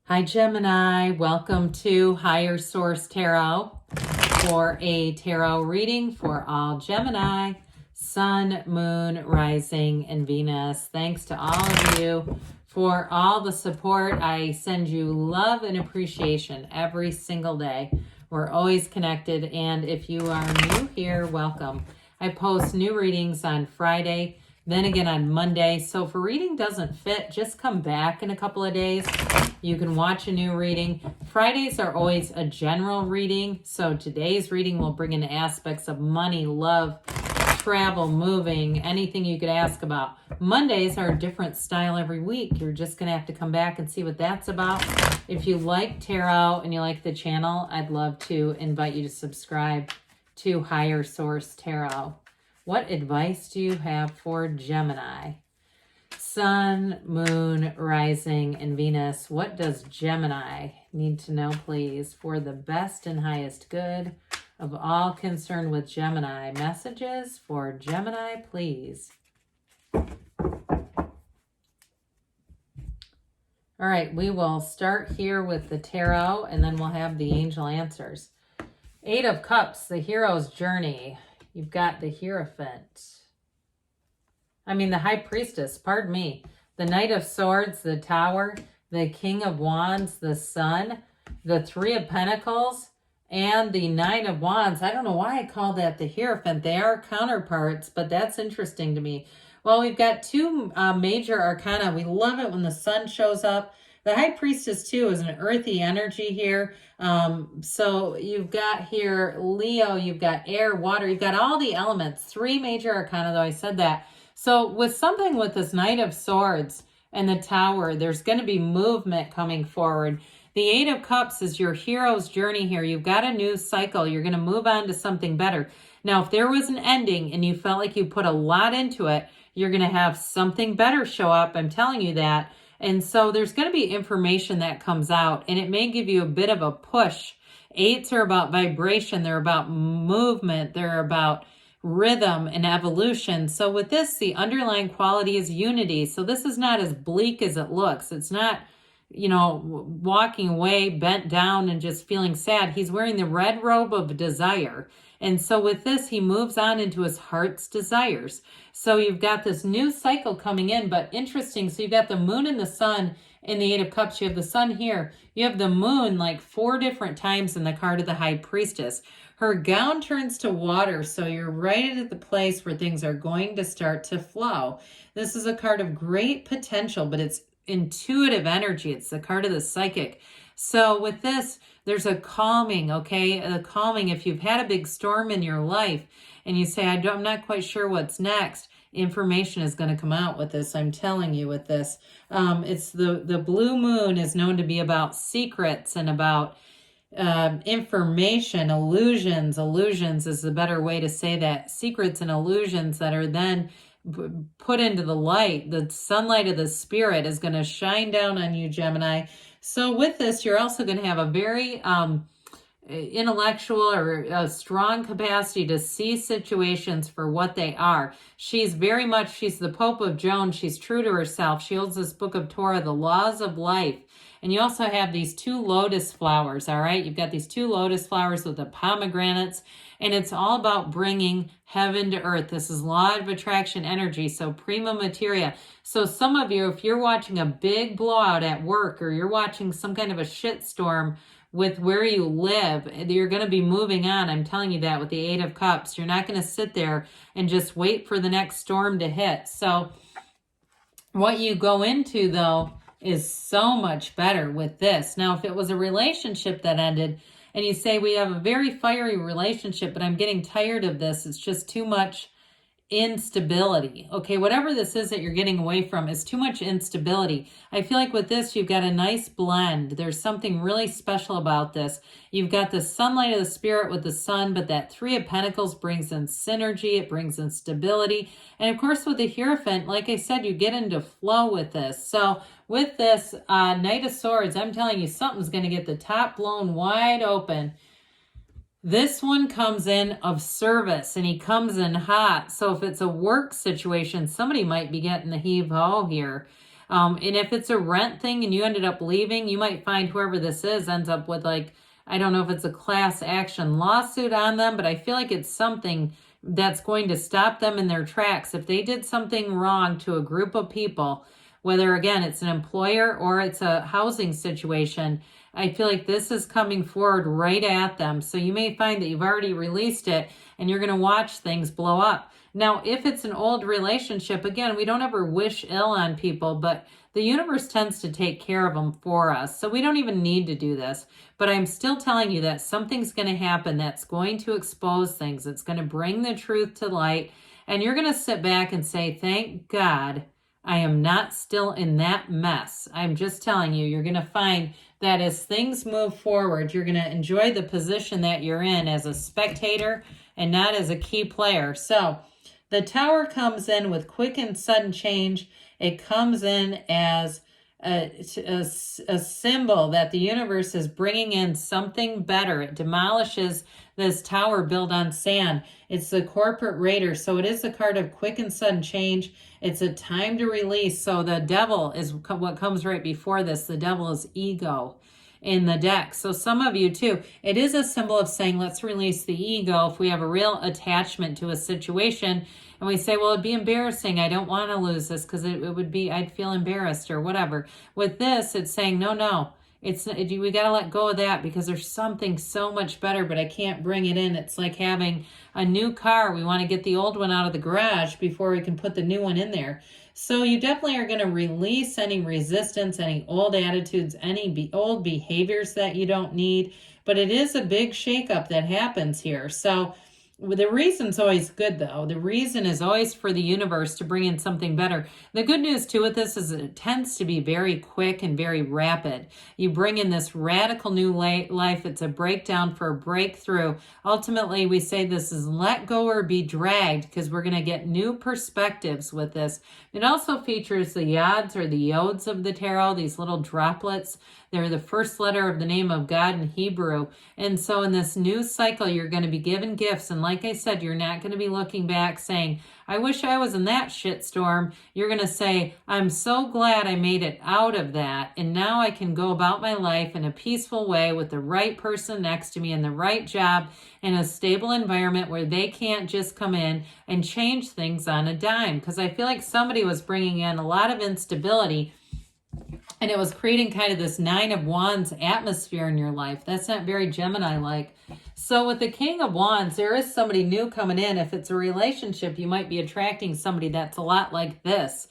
Hi Gemini, welcome to Higher Source Tarot for a tarot reading for all Gemini, Sun, Moon, Rising, and Venus. Thanks to all of you for all the support. I send you love and appreciation every single day. We're always connected, and if you are new here, welcome. I post new readings on Friday, then again on Monday. So if a reading doesn't fit, just come back in a couple of days. You can watch a new reading. Fridays are always a general reading. So today's reading will bring in aspects of money, love, travel, moving, anything you could ask about. Mondays are a different style every week. You're just going to have to come back and see what that's about. If you like tarot and you like the channel, I'd love to invite you to subscribe to Higher Source Tarot. What advice do you have for Gemini? Sun, Moon, Rising, and Venus. What does Gemini need to know, please, for the best and highest good of all concerned with Gemini? Messages for Gemini, please. All right, we will start here with the tarot, and then we'll have the angel answers. Eight of Cups, the hero's journey. You've got the Hierophant. The High Priestess, pardon me. The Knight of Swords, the Tower, the King of Wands, the Sun, the Three of Pentacles, and the Nine of Wands. I don't know why I call that the Hierophant. They are counterparts, but that's interesting to me. Well, we've got two major arcana. We love it when the Sun shows up. The High Priestess, too, is an earthy energy here. So you've got here Leo, you've got air, water, you've got all the elements. Three major arcana, though I said that. So with something with this Knight of Swords and the Tower, there's going to be movement coming forward. The Eight of Cups is your hero's journey here. You've got a new cycle. You're going to move on to something better. Now, if there was an ending and you felt like you put a lot into it, you're going to have something better show up. I'm telling you that. And so there's going to be information that comes out, and it may give you a bit of a push. Eights are about vibration. They're about movement. They're about rhythm and evolution. So with this, the underlying quality is unity. So this is not as bleak as it looks. It's not, walking away bent down and just feeling sad. He's wearing the red robe of desire. And so with this, he moves on into his heart's desires. So you've got this new cycle coming in, but interesting. So you've got the moon and the sun in the Eight of Cups. You have the sun here. You have the moon like 4 different times in the card of the High Priestess. Her gown turns to water, so you're right at the place where things are going to start to flow. This is a card of great potential, but it's intuitive energy. It's the card of the psychic. So with this, there's a calming, okay? A calming. If you've had a big storm in your life and you say, I'm not quite sure what's next, information is going to come out with this. I'm telling you with this. It's the blue moon is known to be about secrets and about information, illusions. Illusions is the better way to say that. Secrets and illusions that are then put into the light. The sunlight of the spirit is going to shine down on you, Gemini. So with this, you're also going to have a very intellectual or a strong capacity to see situations for what they are. She's the Pope of Joan. She's true to herself. She holds this book of Torah, the laws of life. And you also have these 2 lotus flowers, all right? You've got these 2 lotus flowers with the pomegranates, and it's all about bringing heaven to earth. This is law of attraction energy, so prima materia. So some of you, if you're watching a big blowout at work or you're watching some kind of a shitstorm with where you live, you're going to be moving on. I'm telling you that with the Eight of Cups. You're not going to sit there and just wait for the next storm to hit. So what you go into, though, is so much better with this. Now, if it was a relationship that ended and you say, we have a very fiery relationship, but I'm getting tired of this, it's just too much instability. Okay, whatever this is that you're getting away from is too much instability. I feel like with this, you've got a nice blend. There's something really special about this. You've got the sunlight of the spirit with the sun, but that Three of Pentacles brings in synergy. It brings in stability. And of course, with the Hierophant, like I said, you get into flow with this. So with this Knight of Swords, I'm telling you, something's going to get the top blown wide open. This one comes in of service, and he comes in hot. So if it's a work situation, somebody might be getting the heave-ho here. And if it's a rent thing and you ended up leaving, you might find whoever this is ends up with, like, I don't know if it's a class action lawsuit on them, but I feel like it's something that's going to stop them in their tracks. If they did something wrong to a group of people, whether, again, it's an employer or it's a housing situation, I feel like this is coming forward right at them. So you may find that you've already released it and you're going to watch things blow up. Now, if it's an old relationship, again, we don't ever wish ill on people, but the universe tends to take care of them for us. So we don't even need to do this. But I'm still telling you that something's going to happen that's going to expose things. It's going to bring the truth to light. And you're going to sit back and say, thank God I am not still in that mess. I'm just telling you, you're going to find that as things move forward, you're going to enjoy the position that you're in as a spectator and not as a key player. So the Tower comes in with quick and sudden change. It comes in as a symbol that the universe is bringing in something better. It demolishes this tower built on sand. It's the corporate raider. So it is a card of quick and sudden change. It's a time to release. So the devil is what comes right before this. The devil is ego in the deck. So some of you too, it is a symbol of saying, let's release the ego. If we have a real attachment to a situation and we say, well, it'd be embarrassing. I don't want to lose this because it would be, I'd feel embarrassed or whatever. With this, it's saying, no, we got to let go of that because there's something so much better, but I can't bring it in. It's like having a new car. We want to get the old one out of the garage before we can put the new one in there. So you definitely are going to release any resistance, any old attitudes, any old behaviors that you don't need. But it is a big shakeup that happens here. So the reason's always good, though. The reason is always for the universe to bring in something better. The good news, too, with this is it tends to be very quick and very rapid. You bring in this radical new life. It's a breakdown for a breakthrough. Ultimately, we say this is let go or be dragged because we're going to get new perspectives with this. It also features the yods or the yods of the tarot, these little droplets. They're the first letter of the name of God in Hebrew. And so in this new cycle, you're going to be given gifts. And like I said, you're not going to be looking back saying, I wish I was in that shitstorm. You're going to say, I'm so glad I made it out of that. And now I can go about my life in a peaceful way with the right person next to me in the right job in a stable environment where they can't just come in and change things on a dime. Because I feel like somebody was bringing in a lot of instability and it was creating kind of this 9 of Wands atmosphere in your life. That's not very Gemini-like. So with the King of Wands, there is somebody new coming in. If it's a relationship, you might be attracting somebody that's a lot like this.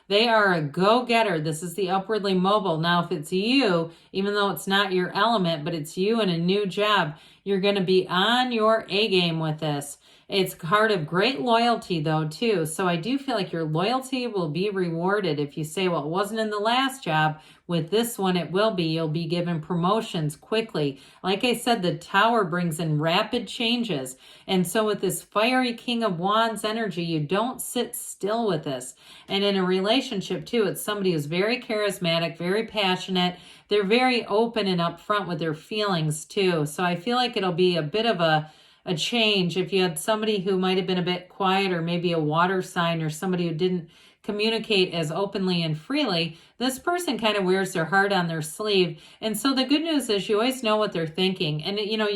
They are a go-getter. This is the upwardly mobile. Now, if it's you, even though it's not your element, but it's you in a new job, you're going to be on your A game with this. It's a card of great loyalty, though, too. So I do feel like your loyalty will be rewarded. If you say, well, it wasn't in the last job, with this one, it will be. You'll be given promotions quickly. Like I said, the Tower brings in rapid changes. And so with this fiery King of Wands energy, you don't sit still with this. And in a relationship, too, it's somebody who's very charismatic, very passionate. They're very open and upfront with their feelings, too. So I feel like it'll be a bit of a change if you had somebody who might have been a bit quiet or maybe a water sign or somebody who didn't communicate as openly and freely. This person kind of wears their heart on their sleeve. And so the good news is you always know what they're thinking. And, you know,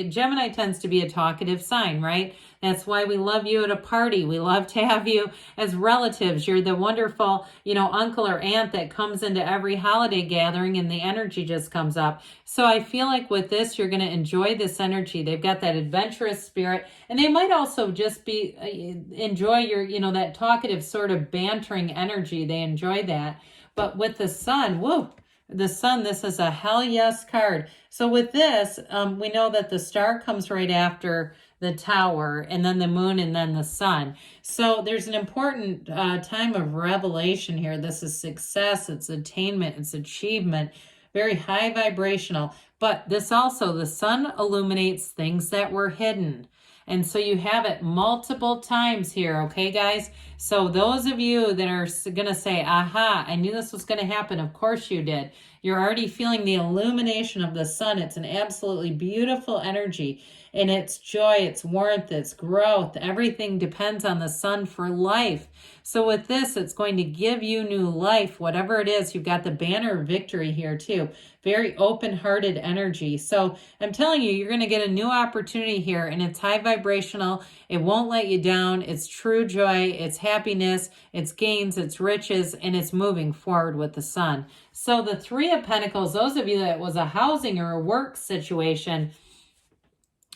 Gemini tends to be a talkative sign, right? That's why we love you at a party. We love to have you as relatives. You're the wonderful, you know, uncle or aunt that comes into every holiday gathering and the energy just comes up. So I feel like with this, you're going to enjoy this energy. They've got that adventurous spirit. And they might also just be, enjoy your, you know, that talkative sort of bantering energy. They enjoy that. But with the Sun, woo, the Sun, this is a hell yes card. So with this, we know that the star comes right after the Tower, and then the Moon, and then the Sun. So there's an important time of revelation here. This is success, it's attainment, it's achievement, very high vibrational. But this also, the Sun illuminates things that were hidden. And so you have it multiple times here, okay, guys? So those of you that are going to say, aha, I knew this was going to happen. Of course you did. You're already feeling the illumination of the sun. It's an absolutely beautiful energy. And it's joy, it's warmth, it's growth. Everything depends on the sun for life. So with this, it's going to give you new life, whatever it is. You've got the banner of victory here too. Very open-hearted energy. So I'm telling you, you're going to get a new opportunity here, and it's high vibrational. It won't let you down. It's true joy. It's happiness. It's gains. It's riches, and it's moving forward with the sun. So the Three of Pentacles, those of you that it was a housing or a work situation,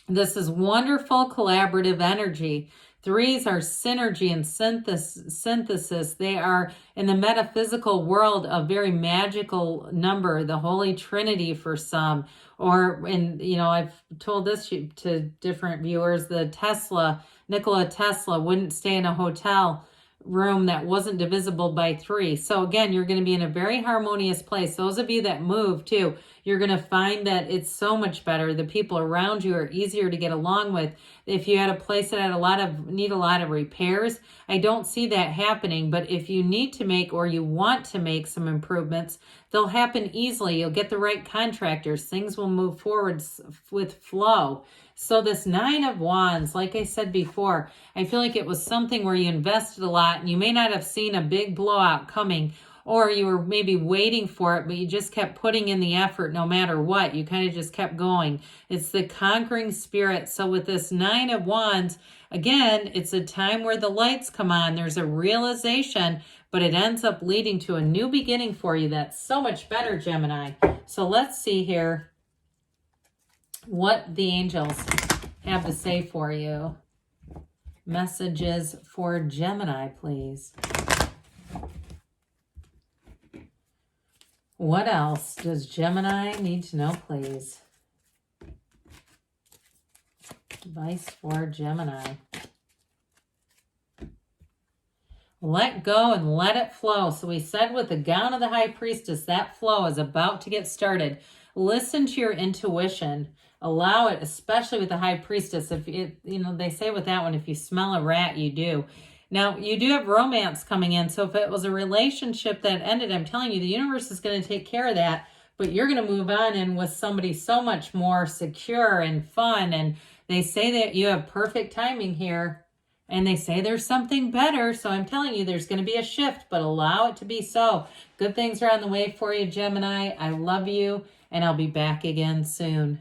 this is wonderful collaborative energy. Threes are synergy and synthesis. They are in the metaphysical world a very magical number, the Holy Trinity for some. Or, I've told this to different viewers, Nikola Tesla wouldn't stay in a hotel room that wasn't divisible by 3. So again, you're going to be in a very harmonious place. Those of you that move too, you're going to find that it's so much better. The people around you are easier to get along with. If you had a place that had need a lot of repairs, I don't see that happening. But if you need to make, or you want to make some improvements, they'll happen easily. You'll get the right contractors. Things will move forward with flow. So this Nine of Wands, like I said before, I feel like it was something where you invested a lot and you may not have seen a big blowout coming, or you were maybe waiting for it, but you just kept putting in the effort no matter what. You kind of just kept going. It's the conquering spirit. So with this Nine of Wands, again, it's a time where the lights come on. There's a realization, but it ends up leading to a new beginning for you that's so much better, Gemini. So let's see here what the angels have to say for you. Messages for Gemini, please. What else does Gemini need to know, please? Advice for Gemini. Let go and let it flow. So we said with the gown of the High Priestess, that flow is about to get started. Listen to your intuition. Allow it, especially with the High Priestess. If it, they say with that one, if you smell a rat, you do. Now, you do have romance coming in. So if it was a relationship that ended, I'm telling you, the universe is going to take care of that. But you're going to move on in with somebody so much more secure and fun. And they say that you have perfect timing here. And they say there's something better. So I'm telling you, there's going to be a shift, but allow it to be so. Good things are on the way for you, Gemini. I love you, and I'll be back again soon.